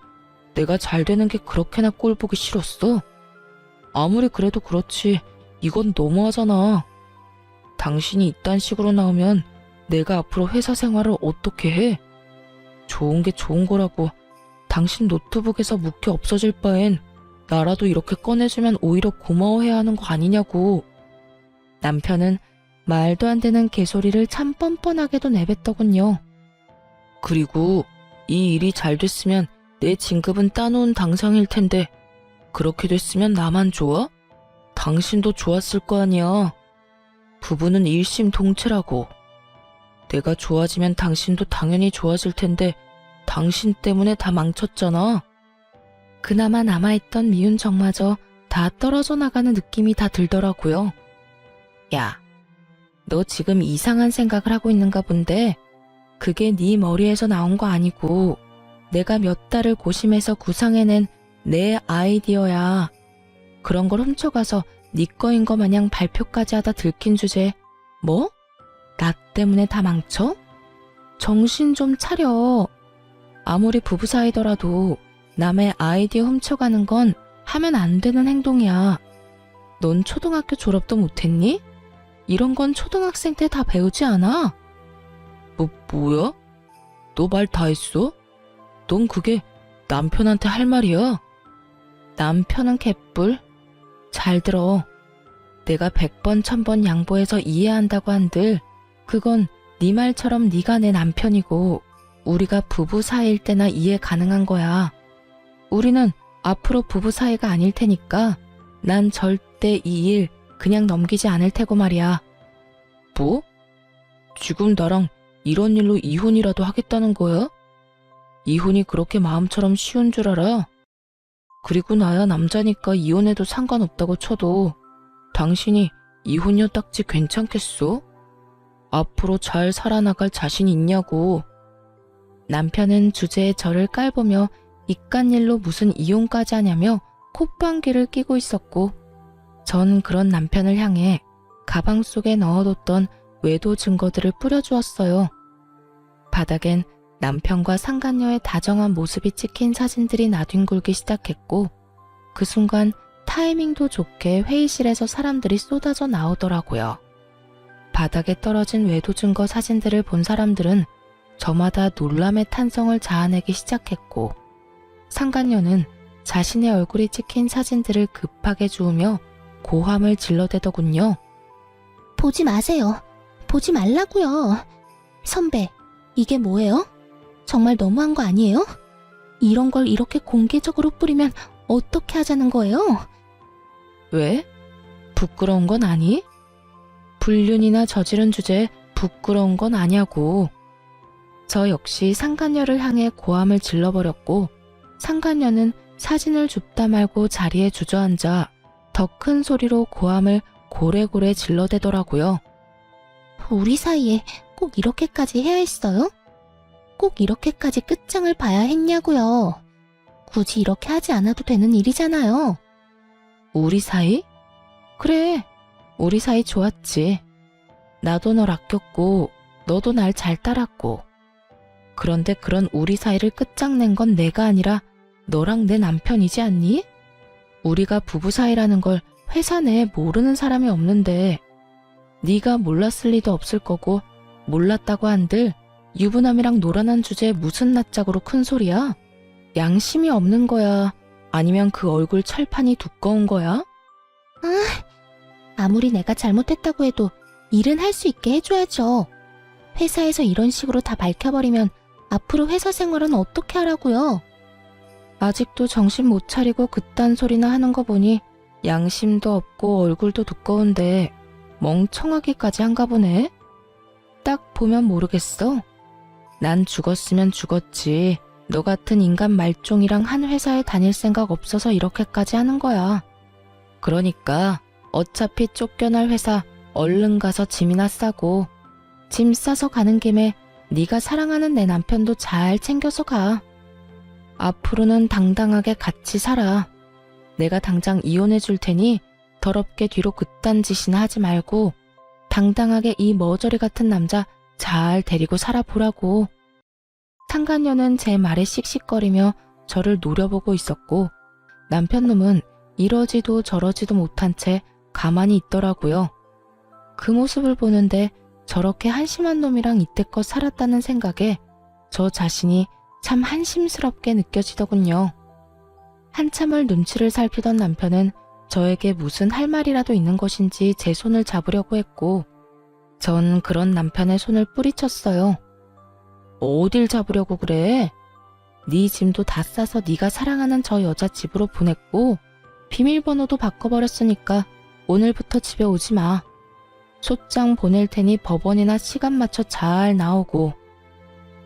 내가 잘 되는 게 그렇게나 꼴보기 싫었어? 아무리 그래도 그렇지 이건 너무하잖아. 당신이 이딴 식으로 나오면 내가 앞으로 회사 생활을 어떻게 해? 좋은 게 좋은 거라고 당신 노트북에서 묵혀 없어질 바엔 나라도 이렇게 꺼내주면 오히려 고마워해야 하는 거 아니냐고. 남편은 말도 안 되는 개소리를 참 뻔뻔하게도 내뱉더군요. 그리고 이 일이 잘 됐으면 내 진급은 따놓은 당상일 텐데 그렇게 됐으면 나만 좋아? 당신도 좋았을 거 아니야. 부부는 일심동체라고. 내가 좋아지면 당신도 당연히 좋아질 텐데 당신 때문에 다 망쳤잖아. 그나마 남아있던 미운 정마저 다 떨어져 나가는 느낌이 다 들더라고요. 야, 너 지금 이상한 생각을 하고 있는가 본데 그게 네 머리에서 나온 거 아니고 내가 몇 달을 고심해서 구상해낸 내 아이디어야. 그런 걸 훔쳐가서 네 거인 거 마냥 발표까지 하다 들킨 주제 뭐? 나 때문에 다 망쳐? 정신 좀 차려. 아무리 부부 사이더라도 남의 아이디어 훔쳐가는 건 하면 안 되는 행동이야. 넌 초등학교 졸업도 못했니? 이런 건 초등학생 때 다 배우지 않아? 뭐야? 너 말 다 했어? 넌 그게 남편한테 할 말이야? 남편은 개뿔? 잘 들어. 내가 100번 1000번 양보해서 이해한다고 한들 그건 네 말처럼 네가 내 남편이고 우리가 부부 사이일 때나 이해 가능한 거야. 우리는 앞으로 부부 사이가 아닐 테니까 난 절대 이 일 그냥 넘기지 않을 테고 말이야. 뭐? 지금 나랑 이런 일로 이혼이라도 하겠다는 거야? 이혼이 그렇게 마음처럼 쉬운 줄 알아? 그리고 나야 남자니까 이혼해도 상관없다고 쳐도 당신이 이혼녀 딱지 괜찮겠어? 앞으로 잘 살아나갈 자신 있냐고. 남편은 주제에 저를 깔보며 이깟일로 무슨 이혼까지 하냐며 콧방귀를 뀌고 있었고 전 그런 남편을 향해 가방 속에 넣어뒀던 외도 증거들을 뿌려주었어요. 바닥엔 남편과 상간녀의 다정한 모습이 찍힌 사진들이 나뒹굴기 시작했고 그 순간 타이밍도 좋게 회의실에서 사람들이 쏟아져 나오더라고요. 바닥에 떨어진 외도 증거 사진들을 본 사람들은 저마다 놀람의 탄성을 자아내기 시작했고 상간녀는 자신의 얼굴이 찍힌 사진들을 급하게 주우며 고함을 질러대더군요. 보지 마세요. 보지 말라고요. 선배, 이게 뭐예요? 정말 너무한 거 아니에요? 이런 걸 이렇게 공개적으로 뿌리면 어떻게 하자는 거예요? 왜? 부끄러운 건 아니? 불륜이나 저지른 주제에 부끄러운 건 아냐고. 저 역시 상간녀를 향해 고함을 질러버렸고 상간녀는 사진을 줍다 말고 자리에 주저앉아 더 큰 소리로 고함을 고래고래 질러대더라고요. 우리 사이에 꼭 이렇게까지 해야 했어요? 꼭 이렇게까지 끝장을 봐야 했냐고요. 굳이 이렇게 하지 않아도 되는 일이잖아요. 우리 사이? 그래, 우리 사이 좋았지. 나도 널 아꼈고 너도 날 잘 따랐고. 그런데 그런 우리 사이를 끝장낸 건 내가 아니라 너랑 내 남편이지 않니? 우리가 부부 사이라는 걸 회사 내에 모르는 사람이 없는데 네가 몰랐을 리도 없을 거고 몰랐다고 한들 유부남이랑 노란한 주제에 무슨 낯짝으로 큰 소리야? 양심이 없는 거야? 아니면 그 얼굴 철판이 두꺼운 거야? 아무리 내가 잘못했다고 해도 일은 할 수 있게 해줘야죠. 회사에서 이런 식으로 다 밝혀버리면 앞으로 회사 생활은 어떻게 하라고요? 아직도 정신 못 차리고 그딴 소리나 하는 거 보니 양심도 없고 얼굴도 두꺼운데 멍청하기까지 한가 보네. 딱 보면 모르겠어. 난 죽었으면 죽었지. 너 같은 인간 말종이랑 한 회사에 다닐 생각 없어서 이렇게까지 하는 거야. 그러니까 어차피 쫓겨날 회사 얼른 가서 짐이나 싸고 짐 싸서 가는 김에 네가 사랑하는 내 남편도 잘 챙겨서 가. 앞으로는 당당하게 같이 살아. 내가 당장 이혼해 줄 테니 더럽게 뒤로 그딴 짓이나 하지 말고 당당하게 이 머저리 같은 남자 잘 데리고 살아보라고. 상간녀는 제 말에 씩씩거리며 저를 노려보고 있었고 남편 놈은 이러지도 저러지도 못한 채 가만히 있더라고요. 그 모습을 보는데 저렇게 한심한 놈이랑 이때껏 살았다는 생각에 저 자신이 참 한심스럽게 느껴지더군요. 한참을 눈치를 살피던 남편은 저에게 무슨 할 말이라도 있는 것인지 제 손을 잡으려고 했고 전 그런 남편의 손을 뿌리쳤어요. 어딜 잡으려고 그래? 네 짐도 다 싸서 네가 사랑하는 저 여자 집으로 보냈고 비밀번호도 바꿔버렸으니까 오늘부터 집에 오지 마. 소장 보낼 테니 법원이나 시간 맞춰 잘 나오고.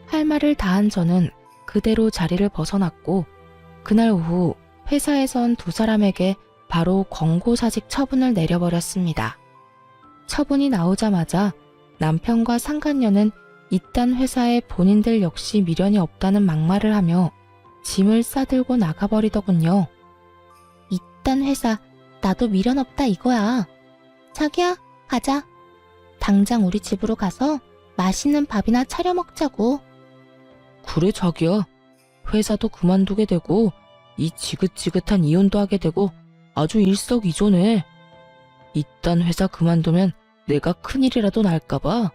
할 말을 다한 저는 그대로 자리를 벗어났고 그날 오후 회사에선 두 사람에게 바로 권고사직 처분을 내려버렸습니다. 처분이 나오자마자 남편과 상간녀는 이딴 회사에 본인들 역시 미련이 없다는 막말을 하며 짐을 싸들고 나가버리더군요. 이딴 회사 나도 미련 없다 이거야. 자기야 가자. 당장 우리 집으로 가서 맛있는 밥이나 차려 먹자고. 그래 자기야. 회사도 그만두게 되고 이 지긋지긋한 이혼도 하게 되고 아주 일석이조네. 이딴 회사 그만두면 내가 큰일이라도 날까봐.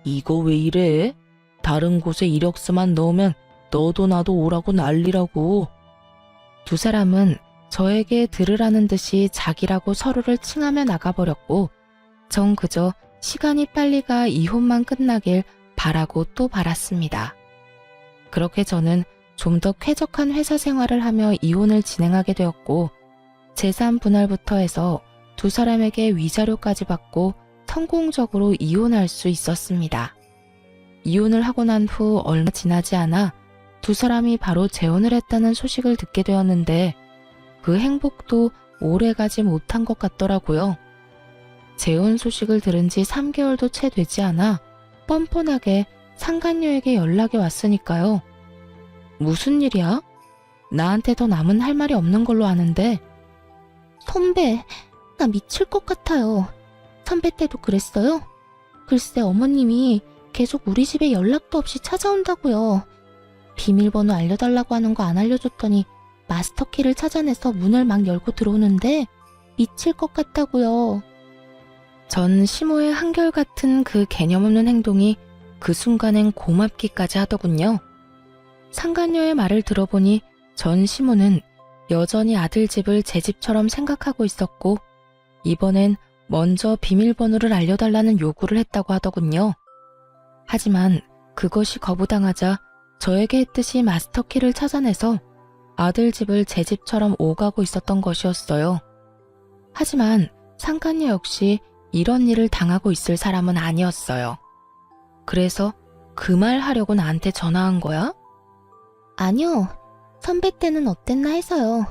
이거 왜 이래? 다른 곳에 이력서만 넣으면 너도 나도 오라고 난리라고. 두 사람은 저에게 들으라는 듯이 자기라고 서로를 칭하며 나가버렸고 전 그저 시간이 빨리 가 이혼만 끝나길 바라고 또 바랐습니다. 그렇게 저는 좀 더 쾌적한 회사 생활을 하며 이혼을 진행하게 되었고 재산 분할부터 해서 두 사람에게 위자료까지 받고 성공적으로 이혼할 수 있었습니다. 이혼을 하고 난 후 얼마 지나지 않아 두 사람이 바로 재혼을 했다는 소식을 듣게 되었는데 그 행복도 오래가지 못한 것 같더라고요. 재혼 소식을 들은 지 3개월도 채 되지 않아 뻔뻔하게 상간녀에게 연락이 왔으니까요. 무슨 일이야? 나한테 더 남은 할 말이 없는 걸로 아는데. 선배, 나 미칠 것 같아요. 선배 때도 그랬어요? 글쎄 어머님이 계속 우리 집에 연락도 없이 찾아온다고요. 비밀번호 알려달라고 하는 거 안 알려줬더니 마스터키를 찾아내서 문을 막 열고 들어오는데 미칠 것 같다고요. 전 시모의 한결같은 그 개념 없는 행동이 그 순간엔 고맙기까지 하더군요. 상간녀의 말을 들어보니 전 시모는 여전히 아들 집을 제 집처럼 생각하고 있었고 이번엔 먼저 비밀번호를 알려달라는 요구를 했다고 하더군요. 하지만 그것이 거부당하자 저에게 했듯이 마스터키를 찾아내서 아들 집을 제 집처럼 오가고 있었던 것이었어요. 하지만 상간녀 역시 이런 일을 당하고 있을 사람은 아니었어요. 그래서 그 말 하려고 나한테 전화한 거야? 아니요. 선배 때는 어땠나 해서요.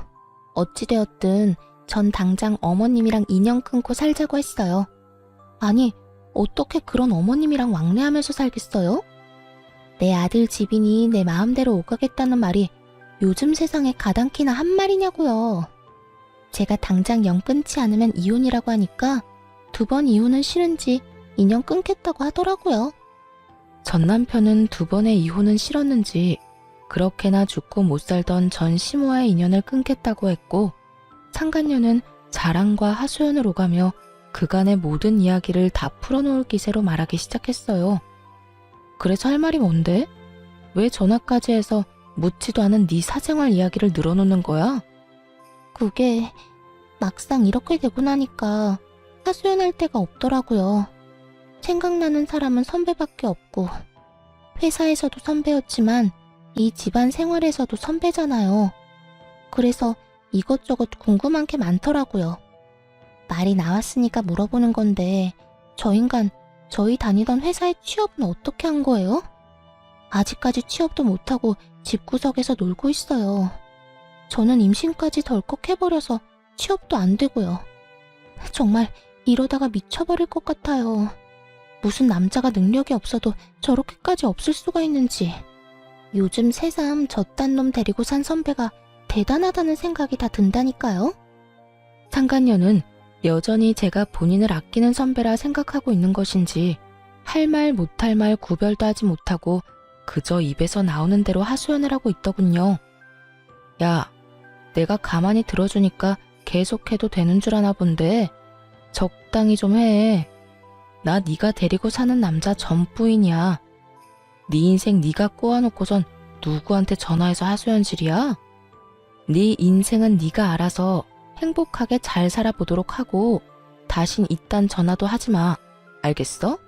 어찌되었든 전 당장 어머님이랑 인연 끊고 살자고 했어요. 아니, 어떻게 그런 어머님이랑 왕래하면서 살겠어요? 내 아들 집이니 내 마음대로 오가겠다는 말이 요즘 세상에 가당키나 한 말이냐고요. 제가 당장 연 끊지 않으면 이혼이라고 하니까 2번 이혼은 싫은지 인연 끊겠다고 하더라고요. 전 남편은 2번의 이혼은 싫었는지 그렇게나 죽고 못 살던 전 시모와의 인연을 끊겠다고 했고 상간녀는 자랑과 하소연을 오가며 그간의 모든 이야기를 다 풀어놓을 기세로 말하기 시작했어요. 그래서 할 말이 뭔데? 왜 전화까지 해서 묻지도 않은 네 사생활 이야기를 늘어놓는 거야? 그게 막상 이렇게 되고 나니까 하소연할 데가 없더라고요. 생각나는 사람은 선배밖에 없고 회사에서도 선배였지만 이 집안 생활에서도 선배잖아요. 그래서 이것저것 궁금한 게 많더라고요. 말이 나왔으니까 물어보는 건데 저 인간 저희 다니던 회사의 취업은 어떻게 한 거예요? 아직까지 취업도 못하고 집구석에서 놀고 있어요. 저는 임신까지 덜컥 해버려서 취업도 안 되고요. 정말 이러다가 미쳐버릴 것 같아요. 무슨 남자가 능력이 없어도 저렇게까지 없을 수가 있는지. 요즘 새삼 저딴 놈 데리고 산 선배가 대단하다는 생각이 다 든다니까요. 상간녀는 여전히 제가 본인을 아끼는 선배라 생각하고 있는 것인지 할 말 못할 말 구별도 하지 못하고 그저 입에서 나오는 대로 하소연을 하고 있더군요. 야, 내가 가만히 들어주니까 계속해도 되는 줄 아나 본데 적당히 좀 해. 나 네가 데리고 사는 남자 전부인이야. 네 인생 네가 꼬아놓고선 누구한테 전화해서 하소연질이야? 네 인생은 네가 알아서 행복하게 잘 살아보도록 하고 다신 이딴 전화도 하지 마. 알겠어?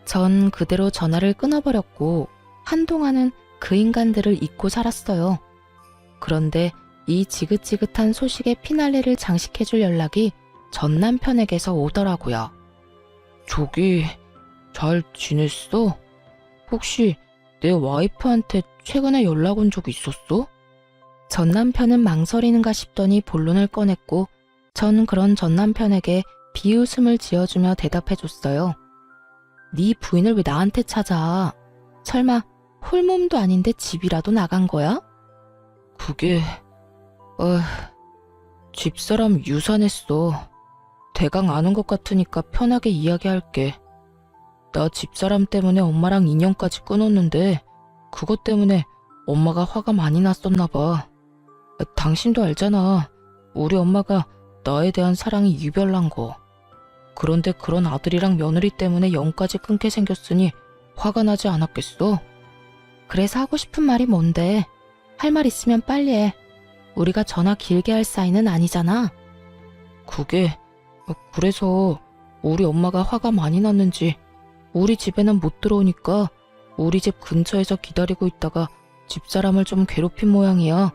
전 그대로 전화를 끊어버렸고 한동안은 그 인간들을 잊고 살았어요. 그런데 이 지긋지긋한 소식의 피날레를 장식해줄 연락이 전 남편에게서 오더라고요. 저기, 잘 지냈어? 혹시 내 와이프한테 최근에 연락 온 적 있었어? 전 남편은 망설이는가 싶더니 본론을 꺼냈고 전 그런 전 남편에게 비웃음을 지어주며 대답해줬어요. 네 부인을 왜 나한테 찾아? 설마 홀몸도 아닌데 집이라도 나간 거야? 그게... 집사람 유산했어. 대강 아는 것 같으니까 편하게 이야기할게. 나 집사람 때문에 엄마랑 인연까지 끊었는데 그것 때문에 엄마가 화가 많이 났었나 봐. 당신도 알잖아. 우리 엄마가 나에 대한 사랑이 유별난 거. 그런데 그런 아들이랑 며느리 때문에 영까지 끊게 생겼으니 화가 나지 않았겠어? 그래서 하고 싶은 말이 뭔데? 할 말 있으면 빨리 해. 우리가 전화 길게 할 사이는 아니잖아. 그래서 우리 엄마가 화가 많이 났는지 우리 집에는 못 들어오니까 우리 집 근처에서 기다리고 있다가 집사람을 좀 괴롭힌 모양이야.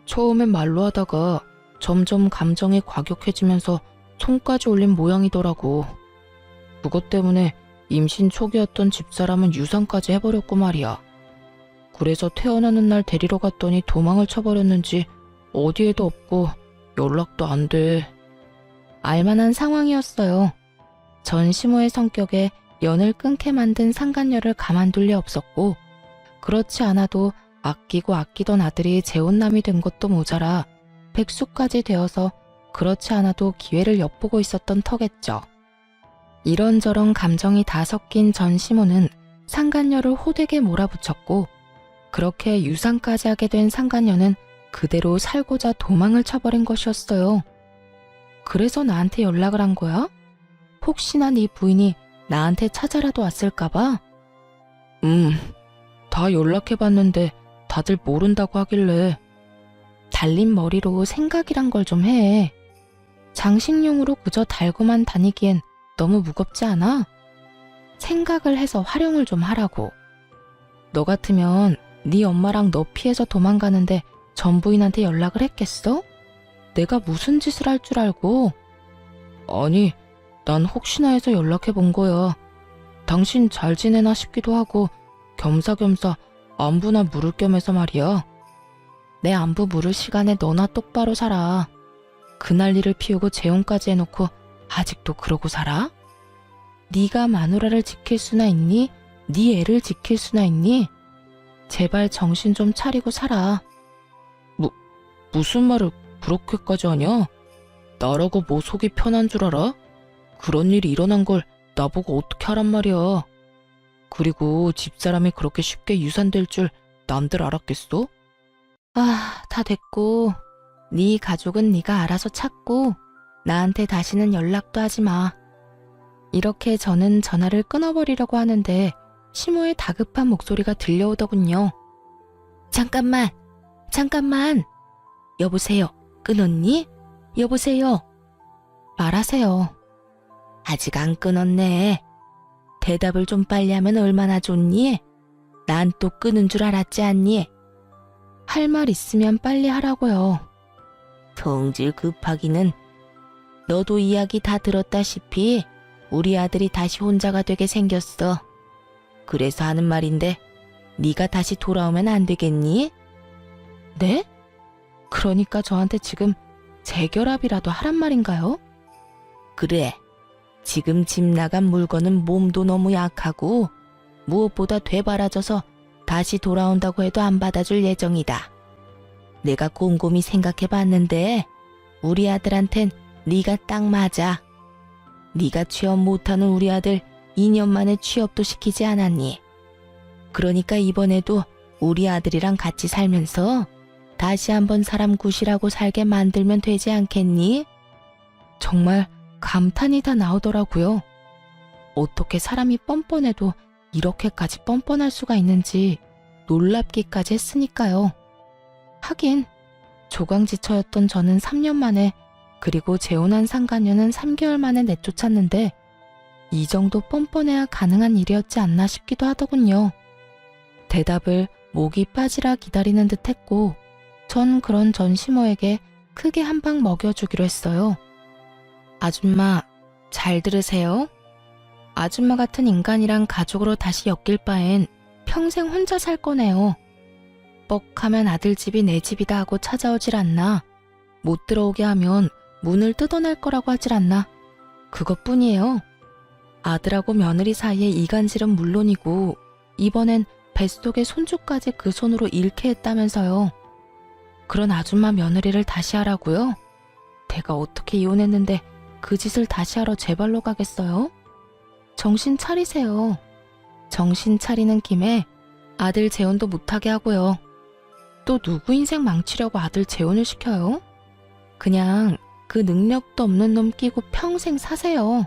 처음엔 말로 하다가 점점 감정이 과격해지면서 손까지 올린 모양이더라고. 그것 때문에 임신 초기였던 집사람은 유산까지 해버렸고 말이야. 그래서 태어나는 날 데리러 갔더니 도망을 쳐버렸는지 어디에도 없고 연락도 안 돼. 알만한 상황이었어요. 전 시모의 성격에 연을 끊게 만든 상간녀를 가만둘 리 없었고 그렇지 않아도 아끼고 아끼던 아들이 재혼남이 된 것도 모자라 백수까지 되어서 그렇지 않아도 기회를 엿보고 있었던 터겠죠. 이런저런 감정이 다 섞인 전 시모는 상간녀를 호되게 몰아붙였고 그렇게 유산까지 하게 된 상간녀는 그대로 살고자 도망을 쳐버린 것이었어요. 그래서 나한테 연락을 한 거야? 혹시나 네 부인이 나한테 찾아라도 왔을까봐? 다 연락해봤는데 다들 모른다고 하길래. 달린 머리로 생각이란 걸 좀 해. 장식용으로 그저 달고만 다니기엔 너무 무겁지 않아? 생각을 해서 활용을 좀 하라고. 너 같으면 네 엄마랑 너 피해서 도망가는데 전부인한테 연락을 했겠어? 내가 무슨 짓을 할 줄 알고? 아니, 난 혹시나 해서 연락해본 거야. 당신 잘 지내나 싶기도 하고 겸사겸사 안부나 물을 겸 해서 말이야. 내 안부 물을 시간에 너나 똑바로 살아. 그 난리를 피우고 재혼까지 해놓고 아직도 그러고 살아? 네가 마누라를 지킬 수나 있니? 네 애를 지킬 수나 있니? 제발 정신 좀 차리고 살아. 무슨 말을 그렇게까지 하냐? 나라고 뭐 속이 편한 줄 알아? 그런 일이 일어난 걸 나보고 어떻게 하란 말이야. 그리고 집사람이 그렇게 쉽게 유산될 줄 남들 알았겠어? 다 됐고 네 가족은 네가 알아서 찾고 나한테 다시는 연락도 하지 마. 이렇게 저는 전화를 끊어버리려고 하는데 시모의 다급한 목소리가 들려오더군요. 잠깐만. 여보세요. 끊었니? 여보세요. 말하세요. 아직 안 끊었네. 대답을 좀 빨리 하면 얼마나 좋니? 난 또 끊은 줄 알았지 않니? 할 말 있으면 빨리 하라고요. 성질 급하기는. 너도 이야기 다 들었다시피 우리 아들이 다시 혼자가 되게 생겼어. 그래서 하는 말인데 네가 다시 돌아오면 안 되겠니? 네? 그러니까 저한테 지금 재결합이라도 하란 말인가요? 그래. 지금 집 나간 물건은 몸도 너무 약하고 무엇보다 되바라져서 다시 돌아온다고 해도 안 받아줄 예정이다. 내가 곰곰이 생각해봤는데 우리 아들한텐 네가 딱 맞아. 네가 취업 못하는 우리 아들 2년 만에 취업도 시키지 않았니? 그러니까 이번에도 우리 아들이랑 같이 살면서 다시 한번 사람 구실하고 살게 만들면 되지 않겠니? 정말 감탄이 다 나오더라고요. 어떻게 사람이 뻔뻔해도 이렇게까지 뻔뻔할 수가 있는지 놀랍기까지 했으니까요. 하긴 조강지처였던 저는 3년 만에, 그리고 재혼한 상간녀는 3개월 만에 내쫓았는데 이 정도 뻔뻔해야 가능한 일이었지 않나 싶기도 하더군요. 대답을 목이 빠지라 기다리는 듯 했고 전 그런 전시모에게 크게 한 방 먹여주기로 했어요. 아줌마, 잘 들으세요. 아줌마 같은 인간이랑 가족으로 다시 엮일 바엔 평생 혼자 살 거네요. 뻑하면 아들 집이 내 집이다 하고 찾아오질 않나. 못 들어오게 하면 문을 뜯어낼 거라고 하질 않나. 그것뿐이에요. 아들하고 며느리 사이의 이간질은 물론이고 이번엔 뱃속의 손주까지 그 손으로 잃게 했다면서요. 그런 아줌마 며느리를 다시 하라고요? 내가 어떻게 이혼했는데 그 짓을 다시 하러 제 발로 가겠어요? 정신 차리세요. 정신 차리는 김에 아들 재혼도 못하게 하고요. 또 누구 인생 망치려고 아들 재혼을 시켜요? 그냥 그 능력도 없는 놈 끼고 평생 사세요.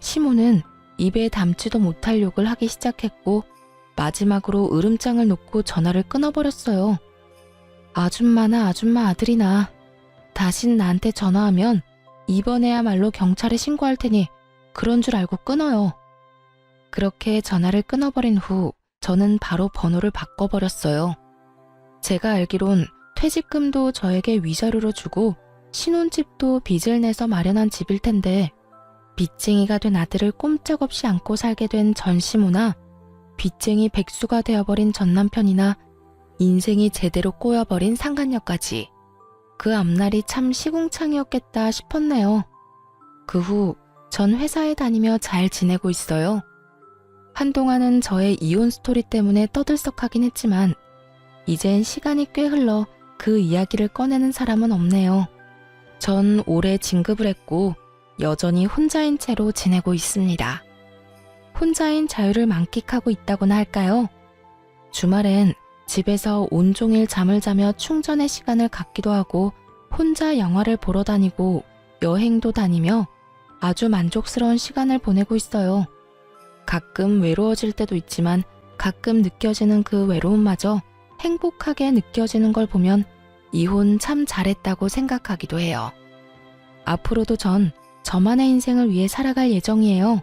시모는 입에 담지도 못할 욕을 하기 시작했고 마지막으로 으름장을 놓고 전화를 끊어버렸어요. 아줌마나 아줌마 아들이나 다신 나한테 전화하면 이번에야말로 경찰에 신고할 테니 그런 줄 알고 끊어요. 그렇게 전화를 끊어버린 후 저는 바로 번호를 바꿔버렸어요. 제가 알기론 퇴직금도 저에게 위자료로 주고 신혼집도 빚을 내서 마련한 집일 텐데 빚쟁이가 된 아들을 꼼짝없이 안고 살게 된 전시모나 빚쟁이 백수가 되어버린 전남편이나 인생이 제대로 꼬여버린 상간녀까지 그 앞날이 참 시궁창이었겠다 싶었네요. 그 후 전 회사에 다니며 잘 지내고 있어요. 한동안은 저의 이혼 스토리 때문에 떠들썩하긴 했지만 이젠 시간이 꽤 흘러 그 이야기를 꺼내는 사람은 없네요. 전 올해 진급을 했고 여전히 혼자인 채로 지내고 있습니다. 혼자인 자유를 만끽하고 있다고나 할까요? 주말엔 집에서 온종일 잠을 자며 충전의 시간을 갖기도 하고 혼자 영화를 보러 다니고 여행도 다니며 아주 만족스러운 시간을 보내고 있어요. 가끔 외로워질 때도 있지만 가끔 느껴지는 그 외로움마저 행복하게 느껴지는 걸 보면 이혼 참 잘했다고 생각하기도 해요. 앞으로도 전 저만의 인생을 위해 살아갈 예정이에요.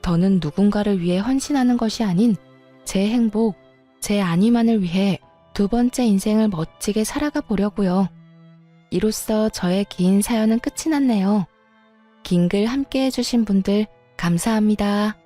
더는 누군가를 위해 헌신하는 것이 아닌 제 행복, 제 안위만을 위해 두 번째 인생을 멋지게 살아가 보려고요. 이로써 저의 긴 사연은 끝이 났네요. 긴 글 함께 해주신 분들 감사합니다.